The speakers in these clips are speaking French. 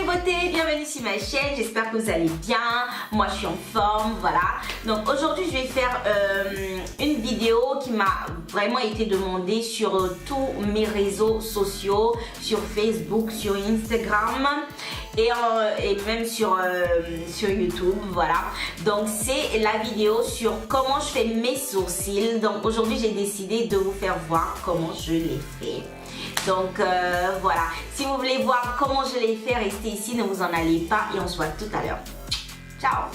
beautés, bienvenue sur ma chaîne, j'espère que vous allez bien, moi je suis en forme, voilà. Donc aujourd'hui je vais faire une vidéo qui m'a vraiment été demandée sur tous mes réseaux sociaux, sur Facebook, sur Instagram et même sur YouTube, voilà. Donc c'est la vidéo sur comment je fais mes sourcils. Donc aujourd'hui j'ai décidé de vous faire voir comment je les fais. Donc voilà, si vous voulez voir comment je les fais, restez ici, ne vous en allez pas et on se voit tout à l'heure. Ciao.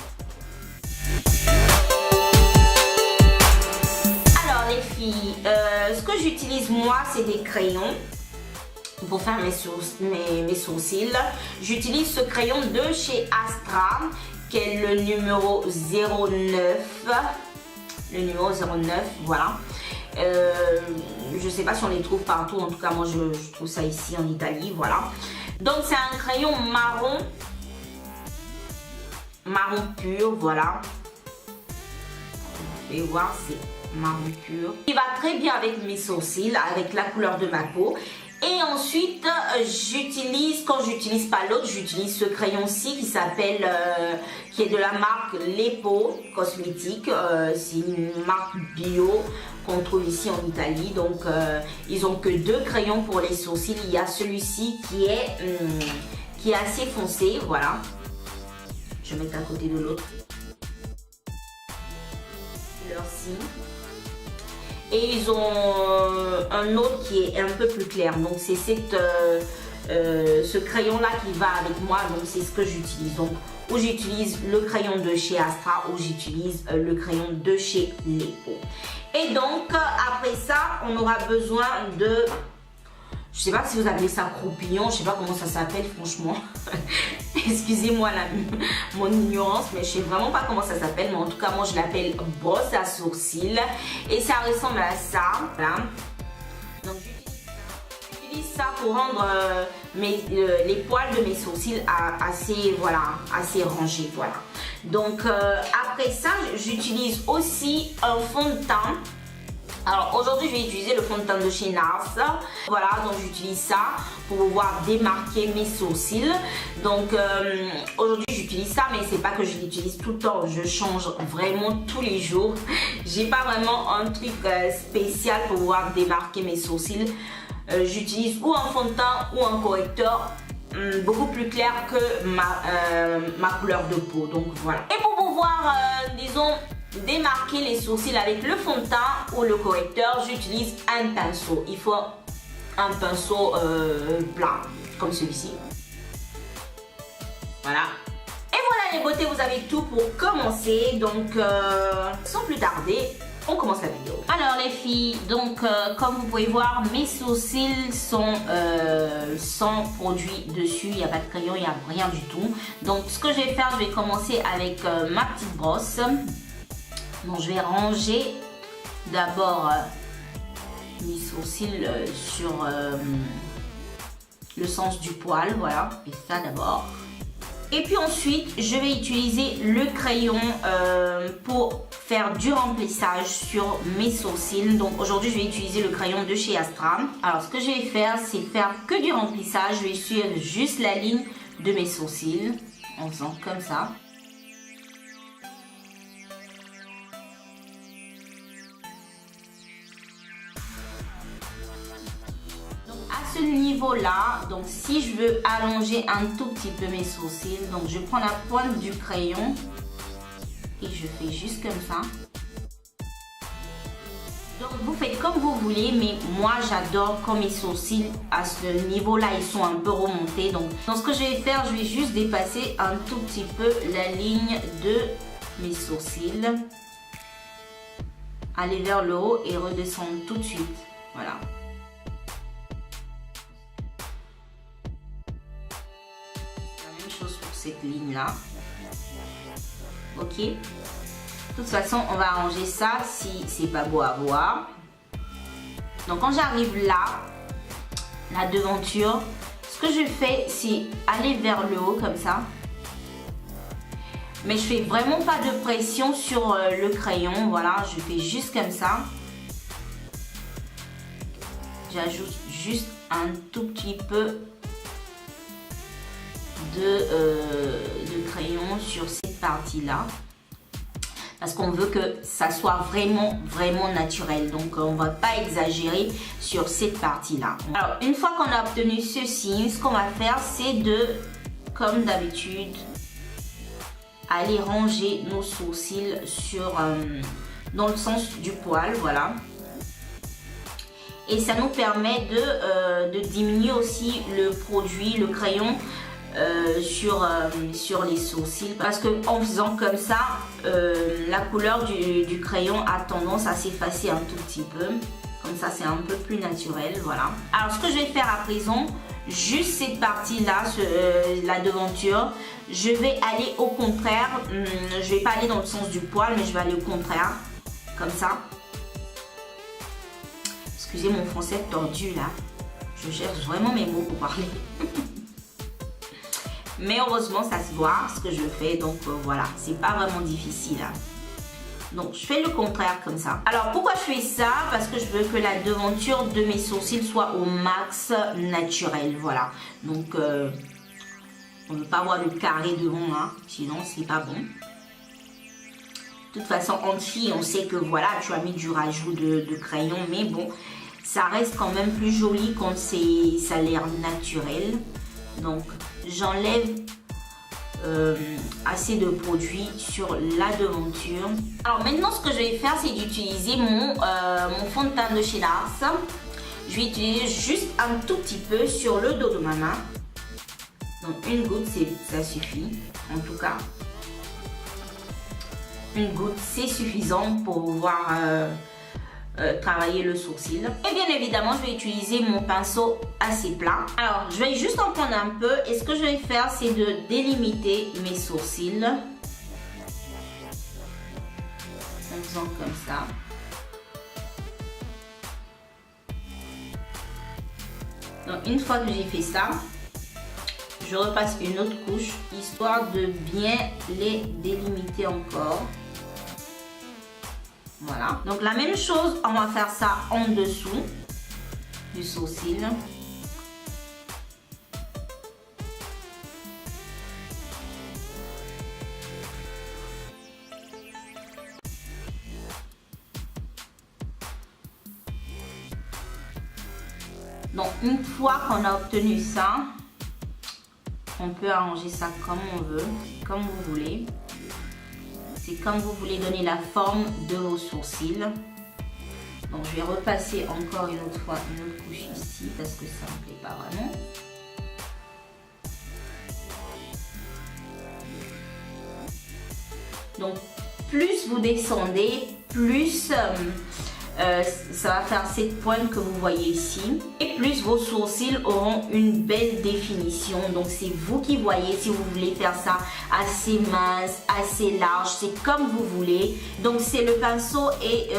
Alors les filles, ce que j'utilise moi, c'est des crayons pour faire mes sourcils. J'utilise ce crayon de chez Astra, qui est le numéro 09. Le numéro 09, voilà. Je sais pas si on les trouve partout, en tout cas moi je trouve ça ici en Italie, voilà. Donc c'est un crayon marron pur, voilà. Vous pouvez voir, c'est marron pur. Il va très bien avec mes sourcils, avec la couleur de ma peau. Et ensuite, quand j'utilise pas l'autre, j'utilise ce crayon-ci qui s'appelle, qui est de la marque Lepo Cosmétique. C'est une marque bio qu'on trouve ici en Italie. Donc, ils ont que deux crayons pour les sourcils. Il y a celui-ci qui est assez foncé, voilà. Je vais mettre à côté de l'autre. Celui-ci. Et ils ont un autre qui est un peu plus clair. Donc c'est ce crayon là qui va avec moi. Donc c'est ce que j'utilise. Donc ou j'utilise le crayon de chez Astra ou j'utilise le crayon de chez Lepo. Et donc après ça on aura besoin de... Je sais pas si vous appelez ça croupillon, je sais pas comment ça s'appelle franchement. Excusez-moi mon ignorance, mais je sais vraiment pas comment ça s'appelle. Mais en tout cas, moi je l'appelle brosse à sourcils. Et ça ressemble à ça. Voilà. Donc j'utilise ça pour rendre les poils de mes sourcils assez rangés. Voilà. Donc après ça, j'utilise aussi un fond de teint. Alors aujourd'hui je vais utiliser le fond de teint de chez NARS. Voilà, donc j'utilise ça pour pouvoir démarquer mes sourcils. Donc aujourd'hui j'utilise ça, mais c'est pas que je l'utilise tout le temps, je change vraiment tous les jours. J'ai pas vraiment un truc spécial pour pouvoir démarquer mes sourcils. J'utilise ou un fond de teint ou un correcteur beaucoup plus clair que ma couleur de peau. Donc voilà. Et pour pouvoir disons démarquer les sourcils avec le fond de teint ou le correcteur, j'utilise un pinceau. Il faut un pinceau plat comme celui-ci. Voilà. Et voilà les beautés, vous avez tout pour commencer. Donc sans plus tarder, on commence la vidéo. Alors les filles, donc comme vous pouvez voir, mes sourcils sont sans produit dessus. Il n'y a pas de crayon, il n'y a rien du tout. Donc ce que je vais faire, je vais commencer avec ma petite brosse. Donc je vais ranger d'abord mes sourcils sur le sens du poil, voilà, et ça d'abord. Et puis ensuite je vais utiliser le crayon pour faire du remplissage sur mes sourcils. Donc aujourd'hui je vais utiliser le crayon de chez Astra. Alors ce que je vais faire, c'est faire que du remplissage. Je vais suivre juste la ligne de mes sourcils en faisant comme ça. Ce niveau là, donc si je veux allonger un tout petit peu mes sourcils, donc je prends la pointe du crayon et je fais juste comme ça. Donc vous faites comme vous voulez, mais moi j'adore quand mes sourcils à ce niveau là ils sont un peu remontés. Donc ce que je vais faire, je vais juste dépasser un tout petit peu la ligne de mes sourcils, aller vers le haut et redescendre tout de suite, voilà. Cette ligne là, ok. De toute façon on va arranger ça si c'est pas beau à voir. Donc quand j'arrive là, la devanture, ce que je fais c'est aller vers le haut comme ça, mais je fais vraiment pas de pression sur le crayon, voilà, je fais juste comme ça. J'ajoute juste un tout petit peu de crayon sur cette partie-là. Parce qu'on veut que ça soit vraiment naturel. Donc, on ne va pas exagérer sur cette partie-là. Alors, une fois qu'on a obtenu ceci, ce qu'on va faire, c'est de, comme d'habitude, aller ranger nos sourcils dans le sens du poil, voilà. Et ça nous permet de diminuer aussi le produit, le crayon sur les sourcils, parce que en faisant comme ça, la couleur du crayon a tendance à s'effacer un tout petit peu. Comme ça, c'est un peu plus naturel, voilà. Alors, ce que je vais faire à présent, juste cette partie-là, la devanture, je vais aller au contraire. Je vais pas aller dans le sens du poil, mais je vais aller au contraire, comme ça. Excusez mon français tordu là. Je cherche vraiment mes mots pour parler. Mais heureusement, ça se voit ce que je fais. Donc voilà, c'est pas vraiment difficile. Hein. Donc je fais le contraire comme ça. Alors pourquoi je fais ça? Parce que je veux que la devanture de mes sourcils soit au max naturel. Voilà. Donc on ne veut pas avoir le carré devant, hein, sinon c'est pas bon. De toute façon, entre filles, on sait que voilà, tu as mis du rajout de crayon, mais bon, ça reste quand même plus joli quand ça a l'air naturel. Donc j'enlève assez de produit sur la devanture. Alors maintenant, ce que je vais faire, c'est d'utiliser mon fond de teint de chez NARS. Je vais utiliser juste un tout petit peu sur le dos de ma main. Donc une goutte, ça suffit. En tout cas, une goutte, c'est suffisant pour pouvoir travailler le sourcil. Et bien évidemment, je vais utiliser mon pinceau assez plat. Alors, je vais juste en prendre un peu. Et ce que je vais faire, c'est de délimiter mes sourcils. En faisant comme ça. Donc, une fois que j'ai fait ça, je repasse une autre couche, histoire de bien les délimiter encore. Voilà. Donc la même chose, on va faire ça en dessous du sourcil. Donc une fois qu'on a obtenu ça, on peut arranger ça comme on veut, comme vous voulez. C'est comme vous voulez donner la forme de vos sourcils. Donc je vais repasser encore une autre fois une autre couche ici parce que ça ne me plaît pas vraiment. Donc plus vous descendez, plus ça va faire cette pointe que vous voyez ici. Et plus vos sourcils auront une belle définition. Donc c'est vous qui voyez si vous voulez faire ça assez mince, assez large. C'est comme vous voulez. Donc c'est le pinceau et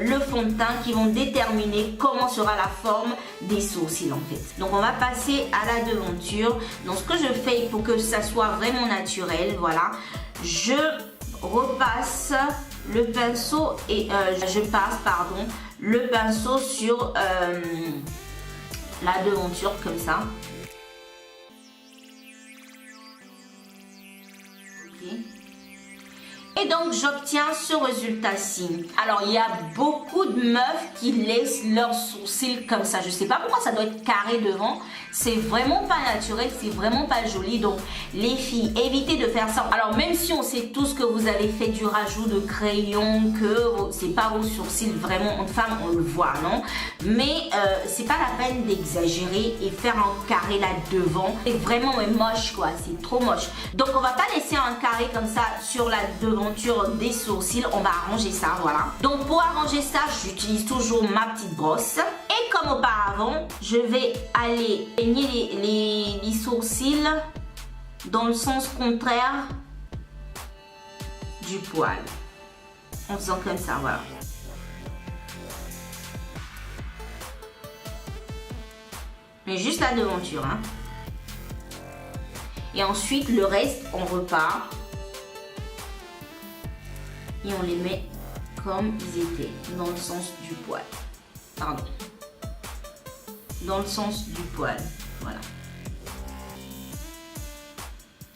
le fond de teint qui vont déterminer comment sera la forme des sourcils en fait. Donc on va passer à la devanture. Donc ce que je fais pour que ça soit vraiment naturel, voilà. Je repasse le pinceau et je passe le pinceau sur la devanture comme ça. Ok. Et donc j'obtiens ce résultat-ci. Alors il y a beaucoup de meufs qui laissent leurs sourcils comme ça. Je sais pas pourquoi ça doit être carré devant. C'est vraiment pas naturel, c'est vraiment pas joli. Donc les filles, évitez de faire ça. Alors même si on sait tous que vous avez fait du rajout de crayon, que c'est pas vos sourcils vraiment, en femme on le voit, non? Mais c'est pas la peine d'exagérer et faire un carré là devant. C'est vraiment moche quoi, c'est trop moche. Donc on va pas laisser un carré comme ça sur la devanture des sourcils, on va arranger ça, voilà. Donc pour arranger ça, j'utilise toujours ma petite brosse. Et comme auparavant, je vais aller peigner les sourcils dans le sens contraire du poil. En faisant comme ça, voilà. Mais juste la devanture, hein. Et ensuite, le reste, on repart. Et on les met comme ils étaient, dans le sens du poil. Pardon. Dans le sens du poil, voilà.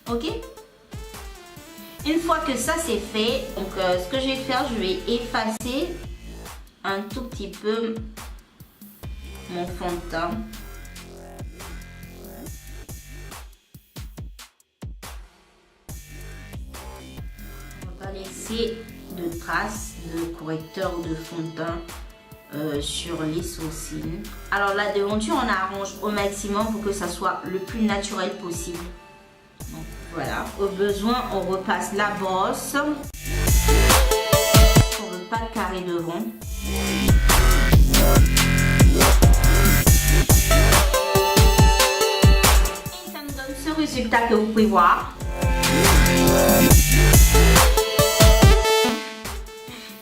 Ok? Une fois que ça c'est fait, donc ce que je vais faire, je vais effacer un tout petit peu mon fond de teint. On va pas laisser de traces de correcteur ou de fond de teint sur les sourcils. Alors la devanture, on arrange au maximum pour que ça soit le plus naturel possible. Donc voilà, au besoin on repasse la brosse pour ne pas le carré devant. Et ça me donne ce résultat que vous pouvez voir.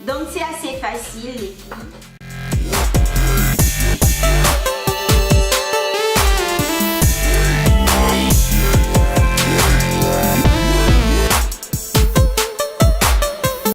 Donc c'est assez facile les filles.